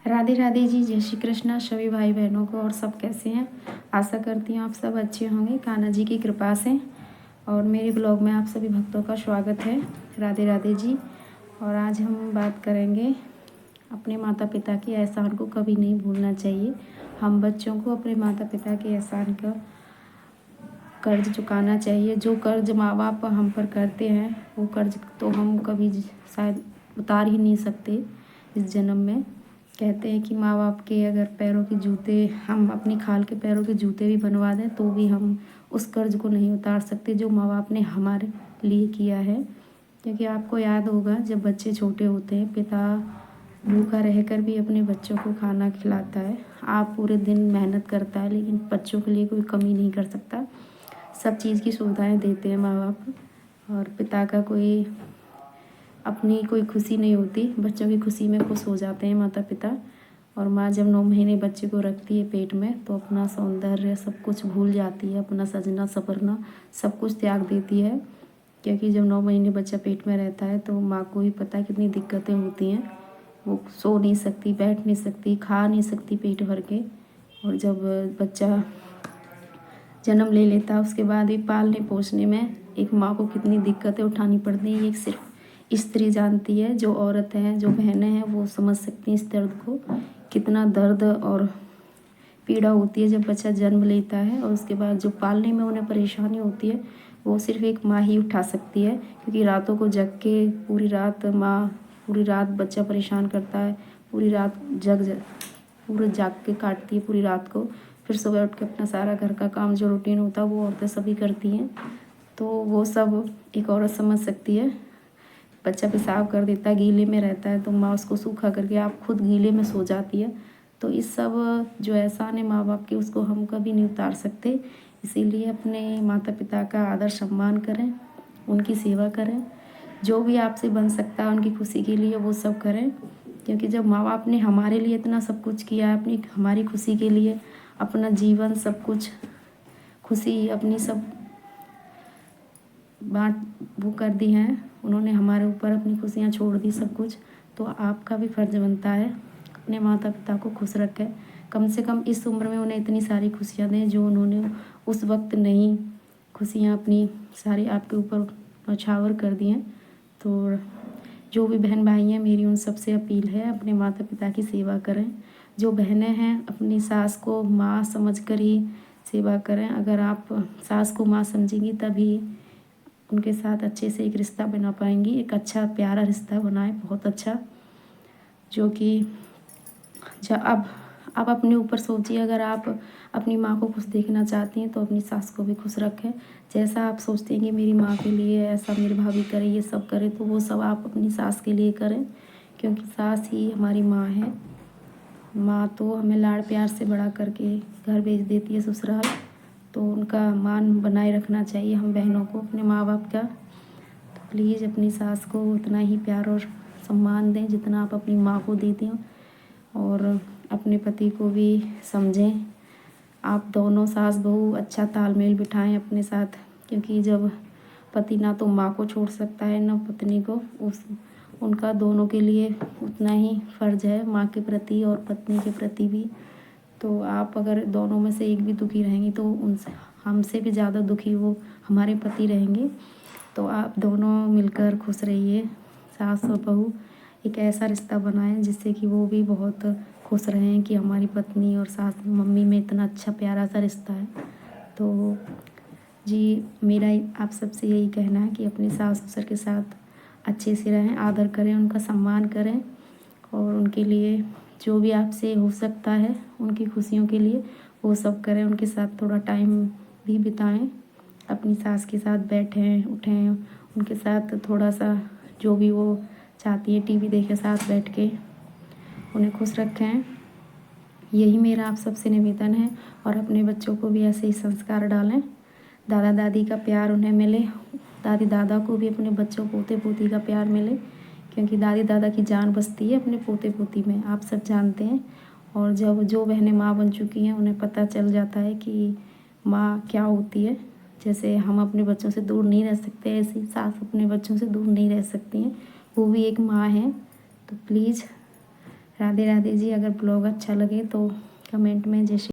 राधे राधे जी, जय श्री कृष्णा सभी भाई बहनों को। और सब कैसे हैं? आशा करती हूँ आप सब अच्छे होंगे कान्हा जी की कृपा से। और मेरे ब्लॉग में आप सभी भक्तों का स्वागत है। राधे राधे जी। और आज हम बात करेंगे, अपने माता पिता के एहसान को कभी नहीं भूलना चाहिए। हम बच्चों को अपने माता पिता के एहसान का कर्ज चुकाना चाहिए। जो कर्ज माँ बाप हम पर करते हैं वो कर्ज तो हम कभी शायद उतार ही नहीं सकते इस जन्म में। कहते हैं कि माँ बाप के अगर पैरों के जूते, हम अपनी खाल के पैरों के जूते भी बनवा दें तो भी हम उस कर्ज को नहीं उतार सकते जो माँ बाप ने हमारे लिए किया है। क्योंकि आपको याद होगा, जब बच्चे छोटे होते हैं पिता भूखा रहकर भी अपने बच्चों को खाना खिलाता है। आप पूरे दिन मेहनत करता है लेकिन बच्चों के लिए कोई कमी नहीं कर सकता। सब चीज़ की सुविधाएं देते हैं माँ बाप। और पिता का कोई अपनी कोई खुशी नहीं होती, बच्चों की खुशी में खुश हो जाते हैं माता पिता। और माँ जब 9 महीने बच्चे को रखती है पेट में तो अपना सौंदर्य सब कुछ भूल जाती है, अपना सजना सवरना सब कुछ त्याग देती है। क्योंकि जब 9 महीने बच्चा पेट में रहता है तो माँ को ही पता है कितनी दिक्कतें होती हैं। वो सो नहीं सकती, बैठ नहीं सकती, खा नहीं सकती पेट भर के। और जब बच्चा जन्म ले लेता है उसके बाद भी पालने पोसने में एक माँ को कितनी दिक्कतें उठानी पड़ती हैं, ये सिर्फ स्त्री जानती है। जो औरत हैं, जो बहनें हैं, वो समझ सकती हैं इस दर्द को। कितना दर्द और पीड़ा होती है जब बच्चा जन्म लेता है। और उसके बाद जो पालने में उन्हें परेशानी होती है वो सिर्फ एक माँ ही उठा सकती है। क्योंकि रातों को जग के पूरी रात माँ, पूरी रात बच्चा परेशान करता है, पूरी रात पूरे जाग के काटती है पूरी रात को। फिर सुबह उठ के अपना सारा घर का काम जो रूटीन होता है वो औरतें सभी करती हैं। तो वो सब एक औरत समझ सकती है। बच्चा पेशाब कर देता है, गीले में रहता है तो माँ उसको सूखा करके आप खुद गीले में सो जाती है। तो इस सब जो एहसान है माँ बाप के उसको हम कभी नहीं उतार सकते। इसीलिए अपने माता पिता का आदर सम्मान करें, उनकी सेवा करें, जो भी आपसे बन सकता है उनकी खुशी के लिए वो सब करें। क्योंकि जब माँ बाप ने हमारे लिए इतना सब कुछ किया है, अपनी हमारी खुशी के लिए अपना जीवन सब कुछ, खुशी अपनी सब बाँट वो कर दी हैं, उन्होंने हमारे ऊपर अपनी खुशियाँ छोड़ दी सब कुछ। तो आपका भी फ़र्ज़ बनता है अपने माता पिता को खुश रखें। कम से कम इस उम्र में उन्हें इतनी सारी खुशियाँ दें जो उन्होंने उस वक्त नहीं खुशियाँ अपनी सारी आपके ऊपर न्यौछावर कर दी हैं। तो जो भी बहन भाई हैं, मेरी उन सबसे अपील है अपने माता पिता की सेवा करें। जो बहनें हैं अपनी सास को माँ समझकर ही सेवा करें। अगर आप सास को माँ समझेंगी तभी उनके साथ अच्छे से एक रिश्ता बना पाएंगी। एक अच्छा प्यारा रिश्ता बनाएं, बहुत अच्छा। जो कि जब अब अपने ऊपर सोचिए, अगर आप अपनी माँ को खुश देखना चाहती हैं तो अपनी सास को भी खुश रखें। जैसा आप सोचते हैं कि मेरी माँ के लिए ऐसा मेरी भाभी करे, ये सब करे, तो वो सब आप अपनी सास के लिए करें। क्योंकि सास ही हमारी माँ है। माँ तो हमें लाड़ प्यार से बड़ा करके घर भेज देती है ससुराल। तो उनका मान बनाए रखना चाहिए हम बहनों को अपने माँ बाप का। तो प्लीज़ अपनी सास को उतना ही प्यार और सम्मान दें जितना आप अपनी माँ को देती हो। और अपने पति को भी समझें। आप दोनों सास बहू अच्छा तालमेल बिठाएं अपने साथ। क्योंकि जब पति ना तो माँ को छोड़ सकता है ना पत्नी को, उनका दोनों के लिए उतना ही फ़र्ज़ है माँ के प्रति और पत्नी के प्रति भी। तो आप अगर दोनों में से एक भी दुखी रहेंगी तो उनसे हमसे भी ज़्यादा दुखी वो हमारे पति रहेंगे। तो आप दोनों मिलकर खुश रहिए। सास और बहू एक ऐसा रिश्ता बनाएं जिससे कि वो भी बहुत खुश रहें कि हमारी पत्नी और सास मम्मी में इतना अच्छा प्यारा सा रिश्ता है। तो जी, मेरा आप सबसे यही कहना है कि अपने सास ससुर के साथ अच्छे से रहें, आदर करें, उनका सम्मान करें। और उनके लिए जो भी आपसे हो सकता है उनकी खुशियों के लिए वो सब करें। उनके साथ थोड़ा टाइम भी बिताएं, अपनी सास के साथ बैठें उठें, उनके साथ थोड़ा सा जो भी वो चाहती है टीवी देखें साथ बैठ के, उन्हें खुश रखें। यही मेरा आप सबसे निवेदन है। और अपने बच्चों को भी ऐसे ही संस्कार डालें। दादा दादी का प्यार उन्हें मिले, दादी दादा को भी अपने बच्चों पोते पोती का प्यार मिले। क्योंकि दादी दादा की जान बसती है अपने पोते पोती में, आप सब जानते हैं। और जब जो बहनें माँ बन चुकी हैं उन्हें पता चल जाता है कि माँ क्या होती है। जैसे हम अपने बच्चों से दूर नहीं रह सकते, ऐसे ही सास अपने बच्चों से दूर नहीं रह सकती हैं, वो भी एक माँ है। तो प्लीज़ राधे राधे जी। अगर ब्लॉग अच्छा लगे तो कमेंट में जय श्री